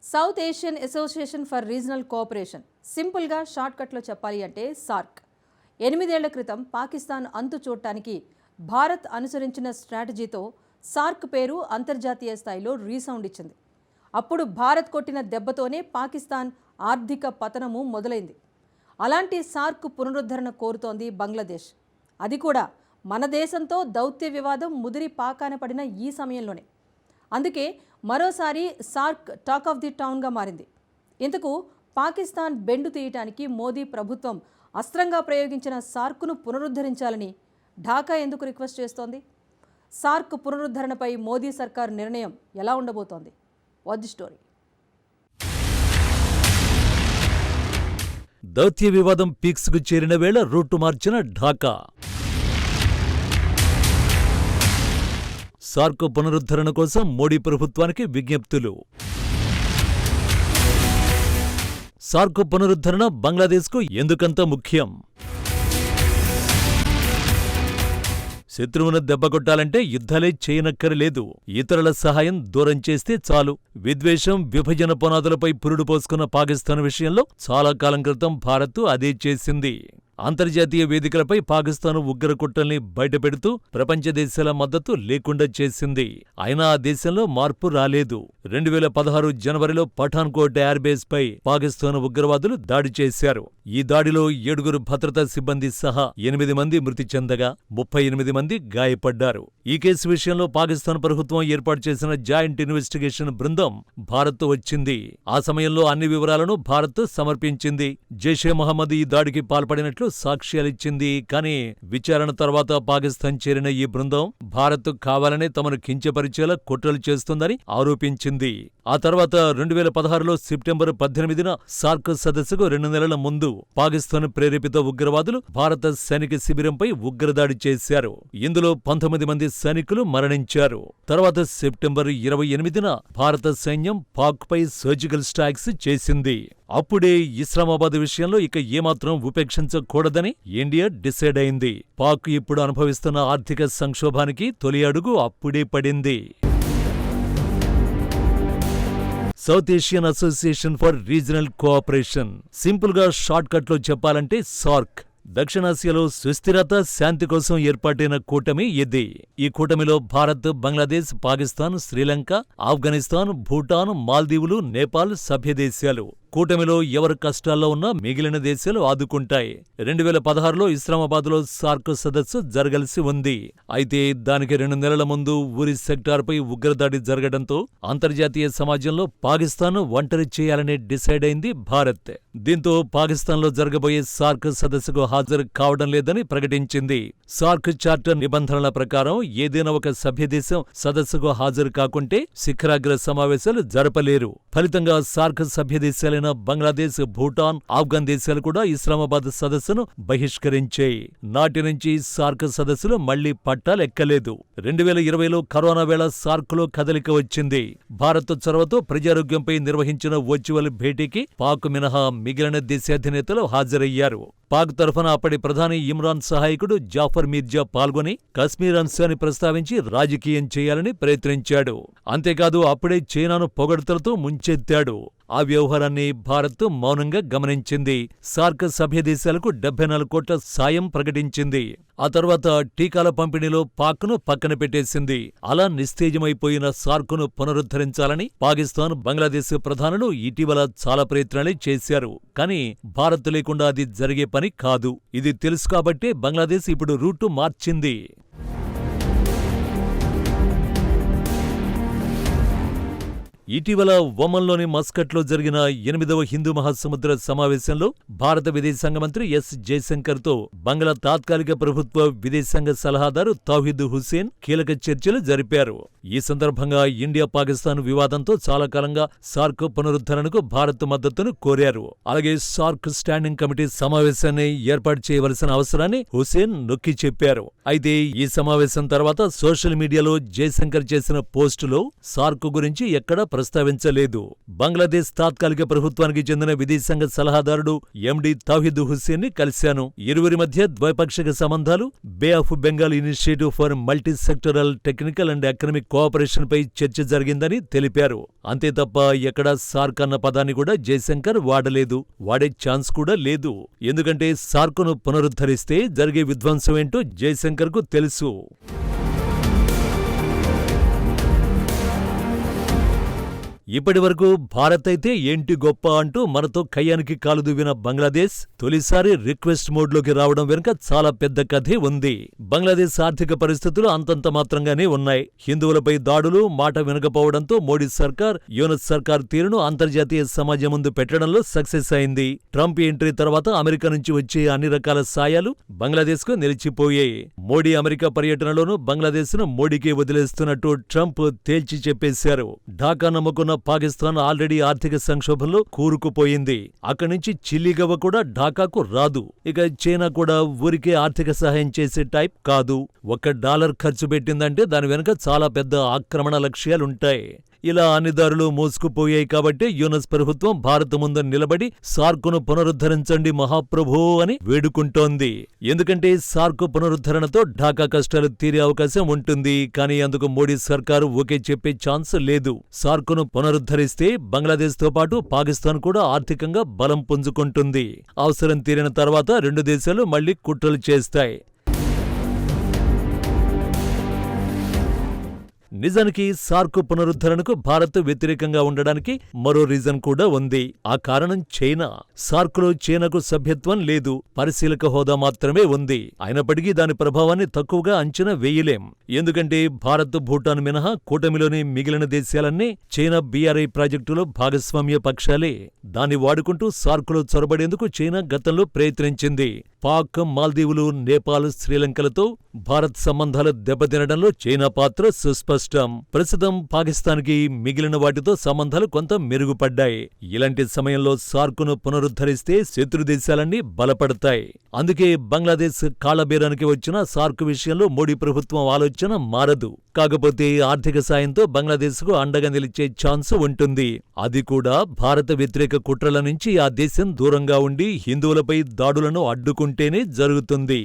South Asian association for regional cooperation, సింపుల్గా షార్ట్కట్లో చెప్పాలి అంటే సార్క్. 8 ఏళ్ల క్రితం పాకిస్తాన్ అంతు చూడటానికి భారత్ అనుసరించిన స్ట్రాటజీతో సార్క్ పేరు అంతర్జాతీయ స్థాయిలో రీసౌండ్ ఇచ్చింది. అప్పుడు భారత్ కొట్టిన దెబ్బతోనే పాకిస్తాన్ ఆర్థిక పతనము మొదలైంది. అలాంటి సార్క్ పునరుద్ధరణ కోరుతోంది బంగ్లాదేశ్. అది కూడా మన దేశంతో దౌత్య వివాదం ముదిరి పాకాన పడిన ఈ సమయంలోనే. అందుకే మరోసారి సార్క్ టాక్ ఆఫ్ ది టౌన్గా మారింది. ఇంతకు పాకిస్తాన్ బెండు తీయటానికి మోదీ ప్రభుత్వం అస్త్రంగా ప్రయోగించిన సార్క్ను పునరుద్ధరించాలని ఢాకా ఎందుకు రిక్వెస్ట్ చేస్తోంది? సార్క్ పునరుద్ధరణపై మోదీ సర్కార్ నిర్ణయం ఎలా ఉండబోతోంది? Watch the story. దౌత్య వివాదం పీక్స్కు చేరిన వేళ రూటు మార్చిన ఢాకా. సార్క్ పునరుద్ధరణ కోసం మోడీ ప్రభుత్వానికి విజ్ఞప్తులు. సార్క్ పునరుద్ధరణ బంగ్లాదేశ్కు ఎందుకంత ముఖ్యం? శత్రువును దెబ్బకొట్టాలంటే యుద్ధాలే చేయనక్కరలేదు. ఇతరుల సహాయం దూరం చేస్తే చాలు. విద్వేషం, విభజన పునాదులపై పురుడు పోసుకున్న పాకిస్తాన్ విషయంలో చాలా కాలం క్రితం భారత్ అదే చేసింది. అంతర్జాతీయ వేదికలపై పాకిస్తాన్ ఉగ్రకుట్రల్ని బయటపెడుతూ ప్రపంచ దేశాల మద్దతు లేకుండా చేసింది. అయినా ఆ దేశంలో మార్పు రాలేదు. 2016 జనవరిలో పఠాన్కోట్ ఎయిర్బేస్ పై పాకిస్తాన్ ఉగ్రవాదులు దాడి చేశారు. ఈ దాడిలో 7 భద్రతా సిబ్బంది సహా 8 మంది మృతి చెందగా 38 మంది గాయపడ్డారు. ఈ కేసు విషయంలో పాకిస్తాన్ ప్రభుత్వం ఏర్పాటు చేసిన జాయింట్ ఇన్వెస్టిగేషన్ బృందం భారత్ వచ్చింది. ఆ సమయంలో అన్ని వివరాలను భారత్ సమర్పించింది. జైషే మహమ్మద్ ఈ దాడికి పాల్పడినట్లు సాక్ష్యాలిచ్చింది. కానీ విచారణ తర్వాత పాకిస్తాన్ చేరిన ఈ బృందం భారత్ కావాలనే తమను కించపరిచేలా కుట్రలు చేస్తుందని ఆరోపించింది. ఆ తర్వాత 2016లో సెప్టెంబర్ 18న సార్క్ సదస్సుకు 2 నెలల ముందు పాకిస్తాన్ ప్రేరేపిత ఉగ్రవాదులు భారత సైనిక శిబిరంపై ఉగ్రదాడి చేశారు. ఇందులో 19 మంది సైనికులు మరణించారు. తర్వాత సెప్టెంబర్ 28న భారత సైన్యం పాక్ పై సర్జికల్ స్ట్రైక్స్ చేసింది. అప్పుడే ఇస్లామాబాద్ విషయంలో ఇక ఏమాత్రం ఉపేక్షించకూడదని ఇండియా డిసైడ్ అయింది. పాక్ ఇప్పుడు అనుభవిస్తున్న ఆర్థిక సంక్షోభానికి తొలి అడుగు అప్పుడే పడింది. South Asian association for regional cooperation, సింపుల్గా షార్ట్కట్లో చెప్పాలంటే సార్క్. దక్షిణాసియాలో సుస్థిరత, శాంతి కోసం ఏర్పాటైన కూటమి ఇది. ఈ కూటమిలో భారత్, బంగ్లాదేశ్, పాకిస్తాన్, శ్రీలంక, ఆఫ్ఘనిస్తాన్, భూటాన్, మాల్దీవులు, నేపాల్ సభ్యదేశాలు. కూటమిలో ఎవరు కష్టాల్లో ఉన్నా మిగిలిన దేశాలు ఆదుకుంటాయి. 2016లో ఇస్లామాబాద్లో సార్క్ సదస్సు జరగాల్సి ఉంది. అయితే దానికి 2 నెలల ముందు ఉరి సెక్టార్పై ఉగ్రదాడి జరగడంతో అంతర్జాతీయ సమాజంలో పాకిస్తాన్ ఒంటరి చేయాలని డిసైడ్ అయింది భారత్. దీంతో పాకిస్తాన్లో జరగబోయే సార్క్ సదస్సుకు హాజరు కావడం లేదని ప్రకటించింది. సార్క్ చార్టర్ నిబంధనల ప్రకారం ఏదైనా ఒక సభ్యదేశం సదస్సుకు హాజరు కాకుంటే శిఖరాగ్ర సమావేశాలు జరపలేరు. ఫలితంగా సార్క్ సభ్యదేశాల బంగ్లాదేశ్, భూటాన్, ఆఫ్ఘన్ దేశాలు కూడా ఇస్లామాబాద్ సదస్సును బహిష్కరించాయి. నాటి నుంచి సార్క్ సదస్సులు మళ్లీ పట్టాలెక్కలేదు. 2020లో కరోనా వేళ సార్క్లో కదలిక వచ్చింది. భారత్ చొరవతో ప్రజారోగ్యంపై నిర్వహించిన వర్చువల్ భేటీకి పాక్ మినహా మిగిలిన దేశాధినేతలు హాజరయ్యారు. పాక్ తరఫున అప్పటి ప్రధాని ఇమ్రాన్ సహాయకుడు జాఫర్ మీర్జా పాల్గొని కశ్మీర్ అంశాన్ని ప్రస్తావించి రాజకీయం చేయాలని ప్రయత్నించాడు. అంతేకాదు అప్పుడే చైనాను పొగడ్తలతో ముంచెత్తాడు. ఆ వ్యవహారాన్ని భారత్ మౌనంగా గమనించింది. సార్క్ సభ్యదేశాలకు 74 కోట్ల సాయం ప్రకటించింది. ఆ తర్వాత టీకాల పంపిణీలో పాక్ను పక్కన పెట్టేసింది. అలా నిస్తేజమైపోయిన సార్క్ను పునరుద్ధరించాలని పాకిస్తాన్, బంగ్లాదేశ్ ప్రధానులు ఇటీవల చాలా ప్రయత్నాలే చేశారు. కానీ భారత్ లేకుండా అది జరిగే పని కాదు. ఇది తెలుసు కాబట్టే బంగ్లాదేశ్ ఇప్పుడు రూటు మార్చింది. ఇటీవల ఒమన్లోని మస్కట్లో జరిగిన 8వ హిందూ మహాసముద్ర సమావేశంలో భారత విదేశాంగ మంత్రి ఎస్ జయశంకర్తో బంగ్లా తాత్కాలిక ప్రభుత్వ విదేశాంగ సలహాదారు తౌహిద్ హుస్సేన్ కీలక చర్చలు జరిపారు. ఈ సందర్భంగా ఇండియా పాకిస్తాన్ వివాదంతో చాలా కాలంగా సార్క్ పునరుద్ధరణకు భారత్ మద్దతును కోరారు. అలాగే సార్క్ స్టాండింగ్ కమిటీ సమావేశాన్ని ఏర్పాటు చేయవలసిన అవసరాన్ని హుస్సేన్ నొక్కి చెప్పారు. అయితే ఈ సమావేశం తర్వాత సోషల్ మీడియాలో జయశంకర్ చేసిన పోస్టులో సార్క్ గురించి ఎక్కడా ప్రస్తావించలేదు. బంగ్లాదేశ్ తాత్కాలిక ప్రభుత్వానికి చెందిన విదేశాంగ సలహాదారుడు ఎండి తౌహిద్ హుస్సేన్ ని కలిశాను. ఇరువురి మధ్య ద్వైపాక్షిక సంబంధాలు, bay of Bengal initiative for multi sectoral technical and economic cooperation పై చర్చ జరిగిందని తెలిపారు. అంతే తప్ప ఎక్కడా సార్క్ అన్న పదాన్ని కూడా జయశంకర్ వాడలేదు. వాడే ఛాన్స్ కూడా లేదు. ఎందుకంటే సార్క్ను పునరుద్ధరిస్తే జరిగే విధ్వంసం ఏంటో జయశంకర్ కు తెలుసు. ఇప్పటివరకు భారత్ అయితే ఏంటి గొప్ప అంటూ మనతో కయ్యానికి కాలు దువ్విన బంగ్లాదేశ్ తొలిసారి రిక్వెస్ట్ మోడ్లోకి రావడం వెనుక చాలా పెద్ద కథే ఉంది. బంగ్లాదేశ్ ఆర్థిక పరిస్థితులు అంతంత మాత్రంగానే ఉన్నాయి. హిందువులపై దాడులు, మాట వినకపోవడంతో మోడీ సర్కార్, యూనస్ సర్కార్ తీరును అంతర్జాతీయ సమాజం ముందు పెట్టడంలో సక్సెస్ అయింది. ట్రంప్ ఎంట్రీ తర్వాత అమెరికా నుంచి వచ్చే అన్ని రకాల సాయాలు బంగ్లాదేశ్ కు నిలిచిపోయాయి. మోడీ అమెరికా పర్యటనలోనూ బంగ్లాదేశ్ ను మోడీకే వదిలేస్తున్నట్టు ట్రంప్ తేల్చి చెప్పేశారు. ఢాకా నమ్ముకున్న పాకిస్తాన్ ఆల్రెడీ ఆర్థిక సంక్షోభంలో కూరుకుపోయింది. అక్కడి నుంచి చిల్లిగవ్వ కూడా ఢాకాకు రాదు. ఇక చైనా కూడా ఊరికే ఆర్థిక సహాయం చేసే టైప్ కాదు. $1 ఖర్చు పెట్టిందంటే దాని వెనుక చాలా పెద్ద ఆక్రమణ లక్ష్యాలుంటాయి. ఇలా అన్ని దారులు మోసుకుపోయాయి కాబట్టి యూనస్ ప్రభుత్వం భారత్ ముందు నిలబడి సార్కును పునరుద్ధరించండి మహాప్రభో అని వేడుకుంటోంది. ఎందుకంటే సార్కు పునరుద్ధరణతో ఢాకా కష్టాలు తీరే అవకాశం ఉంటుంది. కానీ అందుకు మోడీ సర్కారు ఓకే చెప్పే ఛాన్స్ లేదు. సార్కును పునరుద్ధరిస్తే బంగ్లాదేశ్ తో పాటు పాకిస్తాన్ కూడా ఆర్థికంగా బలం పుంజుకుంటుంది. అవసరం తీరిన తర్వాత రెండు దేశాలు మళ్లీ కుట్రలు చేస్తాయి. నిజానికి సార్క్ పునరుద్ధరణకు భారత్ వ్యతిరేకంగా ఉండడానికి మరో రీజన్ కూడా ఉంది. ఆ కారణం చైనా. సార్క్లో చైనాకు సభ్యత్వం లేదు, పరిశీలక హోదా మాత్రమే ఉంది. అయినప్పటికీ దాని ప్రభావాన్ని తక్కువగా అంచనా వేయలేం. ఎందుకంటే భారత్, భూటాన్ మినహా కూటమిలోని మిగిలిన దేశాలన్నీ చైనా BRI ప్రాజెక్టులో భాగస్వామ్య పక్షాలే. దాన్ని వాడుకుంటూ సార్క్లో చొరబడేందుకు చైనా గతంలో ప్రయత్నించింది. పాక్, మాల్దీవులు, నేపాల్, శ్రీలంకలతో భారత్ సంబంధాలు దెబ్బతినడంలో చైనా పాత్ర సుస్పష్టం. ప్రస్తుతం పాకిస్తాన్కి మిగిలిన వాటితో సంబంధాలు కొంత మెరుగుపడ్డాయి. ఇలాంటి సమయంలో సార్కును పునరుద్ధరిస్తే శత్రు దేశాలన్నీ బలపడతాయి. అందుకే బంగ్లాదేశ్ కాళ్లబేరానికి వచ్చిన సార్క్ విషయంలో మోడీ ప్రభుత్వం ఆలోచన మారదు. కాకపోతే ఆర్థిక సాయంతో బంగ్లాదేశ్కు అండగా నిలిచే ఛాన్స్ ఉంటుంది. అది కూడా భారత వ్యతిరేక కుట్రల నుంచి ఆ దేశం దూరంగా ఉండి హిందువులపై దాడులను అడ్డుకుంటేనే జరుగుతుంది.